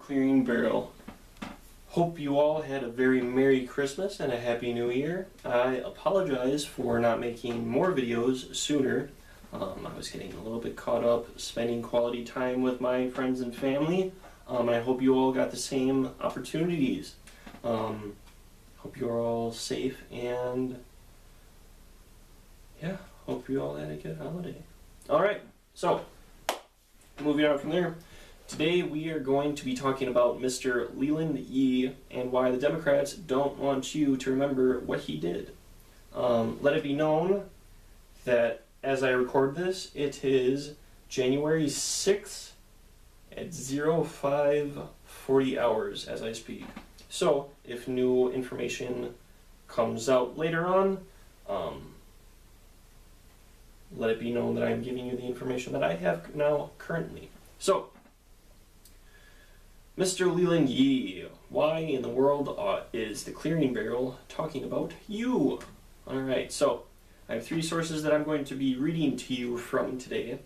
Clearing Barrel. Hope you all had a very Merry Christmas and a Happy New Year. I apologize for not making more videos sooner. I was getting a little bit caught up spending quality time with my friends and family. I hope you all got the same opportunities. Hope you're all safe and yeah, hope you all had a good holiday. Alright, so moving on from there. Today we are going to be talking about Mr. Leland Yee and why the Democrats don't want you to remember what he did. Let it be known that as I record this, it is January 6th at 05:40 hours as I speak. So, if new information comes out later on, let it be known that I am giving you the information that I have now currently. So, Mr. Leland Yee, why in the world is the Clearing Barrel talking about you? Alright, so I have three sources that I'm going to be reading to you from today.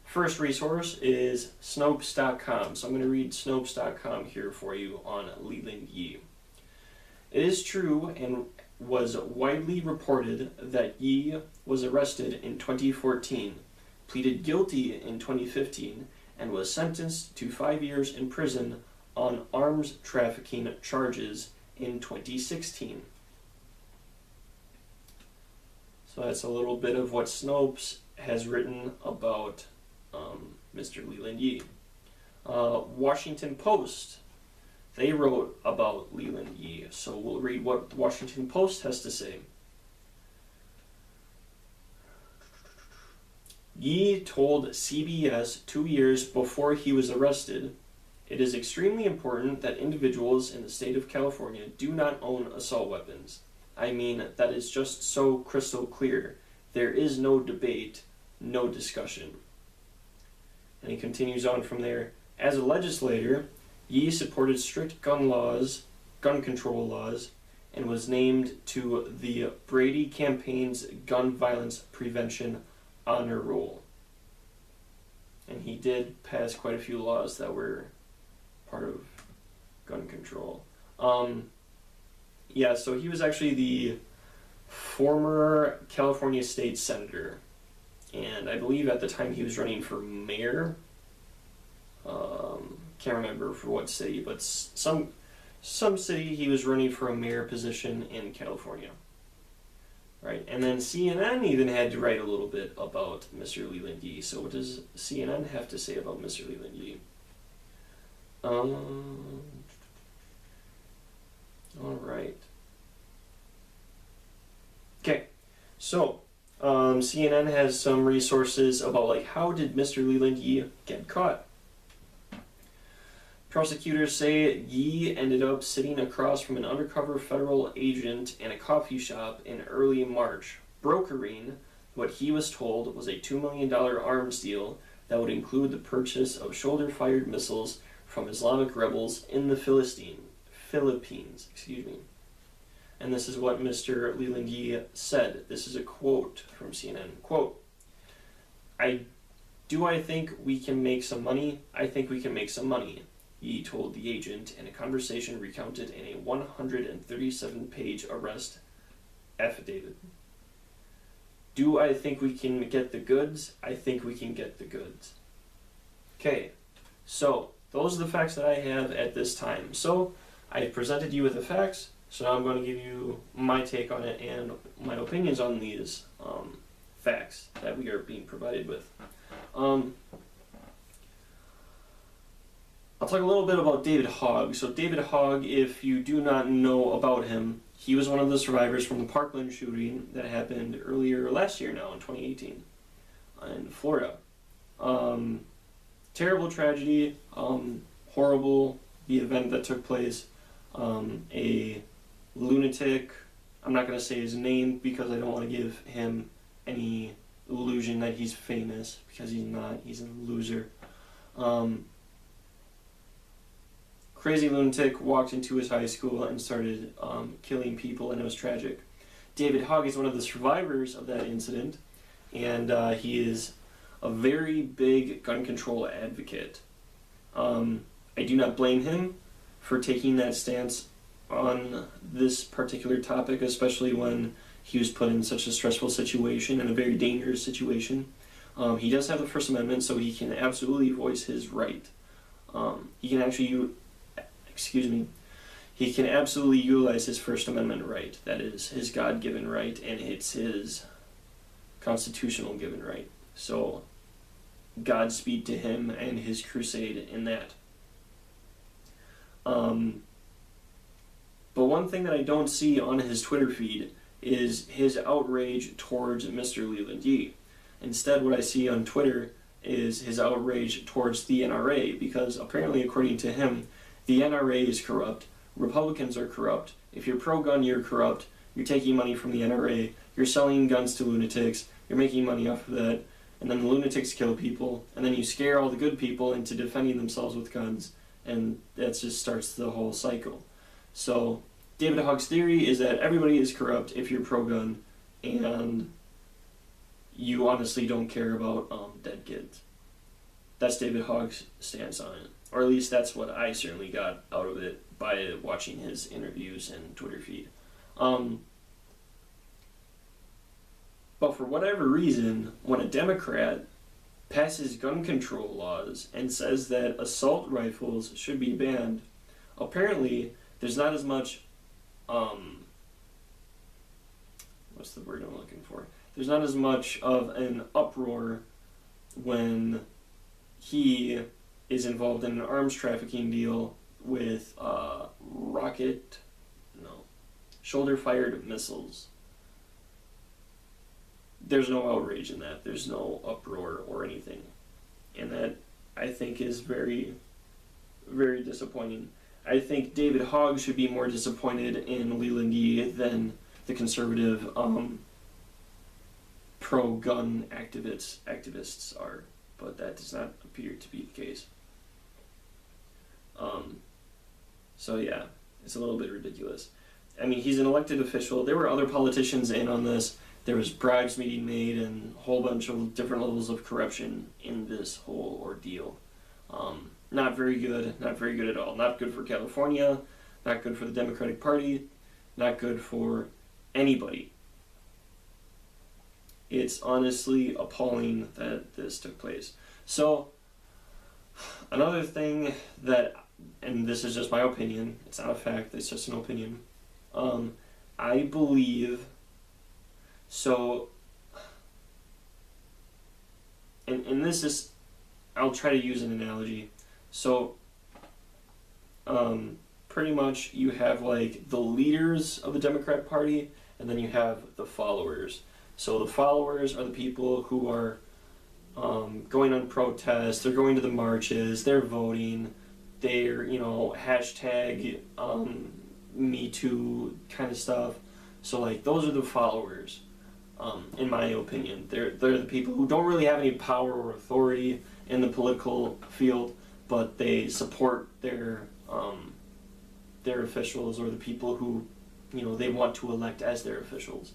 First resource is Snopes.com, so I'm going to read Snopes.com here for you on Leland Yee. It is true and was widely reported that Yee was arrested in 2014, pleaded guilty in 2015, and was sentenced to 5 years in prison on arms trafficking charges in 2016. So that's a little bit of what Snopes has written about Mr. Leland Yee. Washington Post, they wrote about Leland Yee, so we'll read what the Washington Post has to say. Yee told CBS 2 years before he was arrested, "It is extremely important that individuals in the state of California do not own assault weapons. I mean, that is just so crystal clear. There is no debate, no discussion." And he continues on from there. As a legislator, Yee supported strict gun control laws, and was named to the Brady campaign's gun violence prevention honor roll. And he did pass quite a few laws that were part of gun control. Yeah, so he was actually the former California state senator, and I believe at the time he was running for mayor. Can't remember for what city, but some city he was running for a mayor position in California. Right, and then CNN even had to write a little bit about Mr. Leland Yee. So what does CNN have to say about Mr. Leland Yee? Alright. Okay, so CNN has some resources about like how did Mr. Leland Yee get caught? Prosecutors say Yee ended up sitting across from an undercover federal agent in a coffee shop in early March, brokering what he was told was a $2 million arms deal that would include the purchase of shoulder-fired missiles from Islamic rebels in the Philippines. And this is what Mr. Leland Yee said. This is a quote from CNN. Quote, I think we can make some money? I think we can make some money, Yee told the agent in a conversation recounted in a 137-page arrest affidavit. Do I think we can get the goods? I think we can get the goods. Okay, so those are the facts that I have at this time. So I presented you with the facts, so now I'm going to give you my take on it and my opinions on these facts that we are being provided with. I'll talk a little bit about David Hogg. So David Hogg, if you do not know about him, he was one of the survivors from the Parkland shooting that happened earlier last year now in 2018 in Florida. Terrible tragedy, horrible, the event that took place. A lunatic, I'm not going to say his name because I don't want to give him any illusion that he's famous, because he's not, he's a loser. Crazy lunatic walked into his high school and started killing people, and it was tragic. David Hogg is one of the survivors of that incident, and he is a very big gun control advocate. I do not blame him for taking that stance on this particular topic, especially when he was put in such a stressful situation and a very dangerous situation. He does have the First Amendment, so he can absolutely voice his right. He can actually, he can absolutely utilize his First Amendment right. That is his God-given right, and it's his constitutional given right. So, Godspeed to him and his crusade in that. But one thing that I don't see on his Twitter feed is his outrage towards Mr. Leland Yee. Instead, what I see on Twitter is his outrage towards the NRA, because apparently, according to him, the NRA is corrupt, Republicans are corrupt, if you're pro-gun, you're corrupt, you're taking money from the NRA, you're selling guns to lunatics, you're making money off of that, and then the lunatics kill people, and then you scare all the good people into defending themselves with guns, and that just starts the whole cycle. So, David Hogg's theory is that everybody is corrupt if you're pro-gun, and you honestly don't care about dead kids. That's David Hogg's stance on it. Or at least that's what I certainly got out of it by watching his interviews and Twitter feed. But for whatever reason, when a Democrat passes gun control laws and says that assault rifles should be banned, apparently there's not as much, what's the word I'm looking for? There's not as much of an uproar when he is involved in an arms trafficking deal with shoulder-fired missiles. There's no outrage in that. There's no uproar or anything. And that, I think, is very, very disappointing. I think David Hogg should be more disappointed in Leland Yee than the conservative pro-gun activists are. But that does not appear to be the case. So yeah, it's a little bit ridiculous. I mean, he's an elected official. There were other politicians in on this. There was bribes being made and a whole bunch of different levels of corruption in this whole ordeal. Not very good at all. Not good for California, not good for the Democratic Party, not good for anybody. It's honestly appalling that this took place. So, another thing that, and this is just my opinion, it's not a fact, it's just an opinion, I believe, so, and this is, I'll try to use an analogy. So, pretty much you have like the leaders of the Democrat Party, and then you have the followers. So the followers are the people who are going on protests, they're going to the marches, they're voting, they're, hashtag Me Too kind of stuff. So like those are the followers, in my opinion. They're the people who don't really have any power or authority in the political field, but they support their officials or the people who they want to elect as their officials.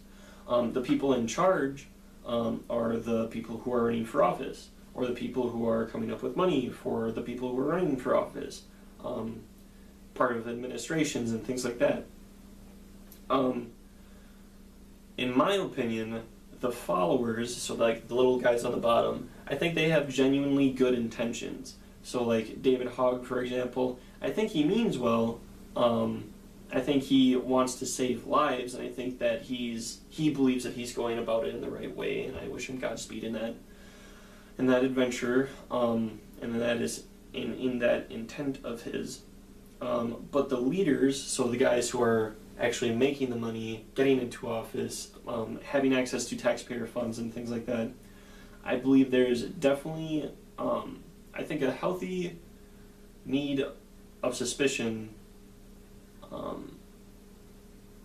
The people in charge are the people who are running for office, or the people who are coming up with money for the people who are running for office, part of administrations and things like that. In my opinion, the followers, so like the little guys on the bottom, I think they have genuinely good intentions. So like David Hogg, for example, I think he means well. I think he wants to save lives, and I think that he believes that he's going about it in the right way, and I wish him Godspeed in that adventure, and that is in that intent of his. But the leaders, so the guys who are actually making the money, getting into office, having access to taxpayer funds and things like that, I believe there's definitely, I think, a healthy need of suspicion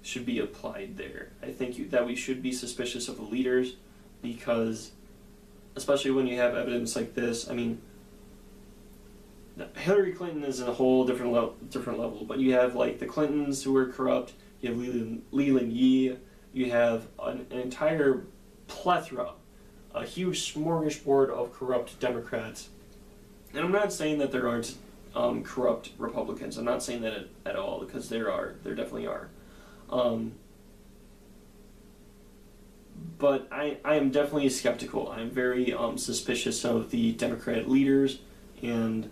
should be applied there. I think that we should be suspicious of the leaders, because especially when you have evidence like this, I mean, Hillary Clinton is in a whole different level, but you have like the Clintons who are corrupt, you have Leland Yee, you have an entire plethora, a huge smorgasbord of corrupt Democrats. And I'm not saying that there aren't corrupt Republicans. I'm not saying that at all, because there definitely are. But I am definitely skeptical. I'm very suspicious of the Democratic leaders and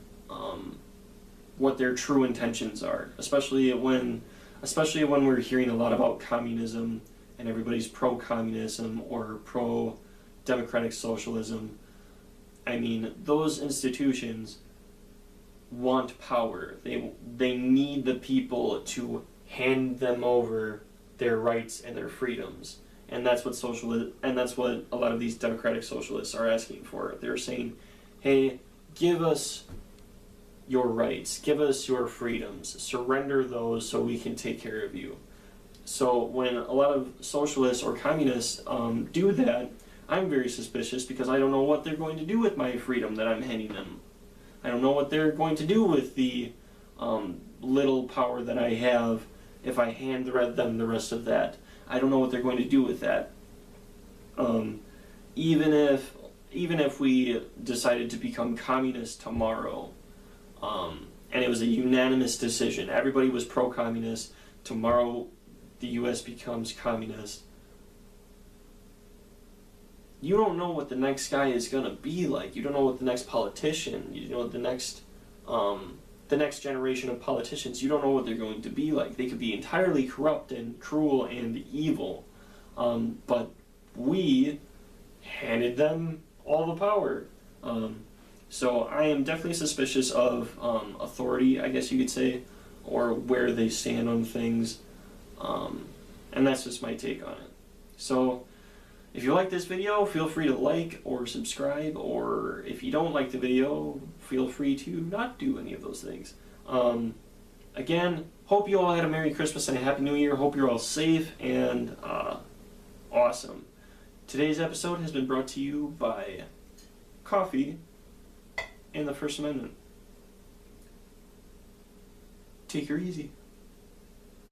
what their true intentions are, especially when we're hearing a lot about communism and everybody's pro-communism or pro-democratic socialism. I mean, those institutions want power. They need the people to hand them over their rights and their freedoms. And that's what a lot of these democratic socialists are asking for. They're saying, hey, give us your rights, give us your freedoms, surrender those so we can take care of you. So when a lot of socialists or communists do that, I'm very suspicious, because I don't know what they're going to do with my freedom that I'm handing them. I don't know what they're going to do with the little power that I have if I hand them the rest of that. I don't know what they're going to do with that. Even if we decided to become communist tomorrow, and it was a unanimous decision, everybody was pro-communist, tomorrow the U.S. becomes communist, you don't know what the next guy is going to be like. You don't know what the next politician, the next generation of politicians, you don't know what they're going to be like. They could be entirely corrupt and cruel and evil. But we handed them all the power. So I am definitely suspicious of authority, I guess you could say, or where they stand on things. And that's just my take on it. So if you like this video, feel free to like or subscribe, or if you don't like the video, feel free to not do any of those things. Again, hope you all had a Merry Christmas and a Happy New Year. Hope you're all safe and awesome. Today's episode has been brought to you by coffee and the First Amendment. Take her easy.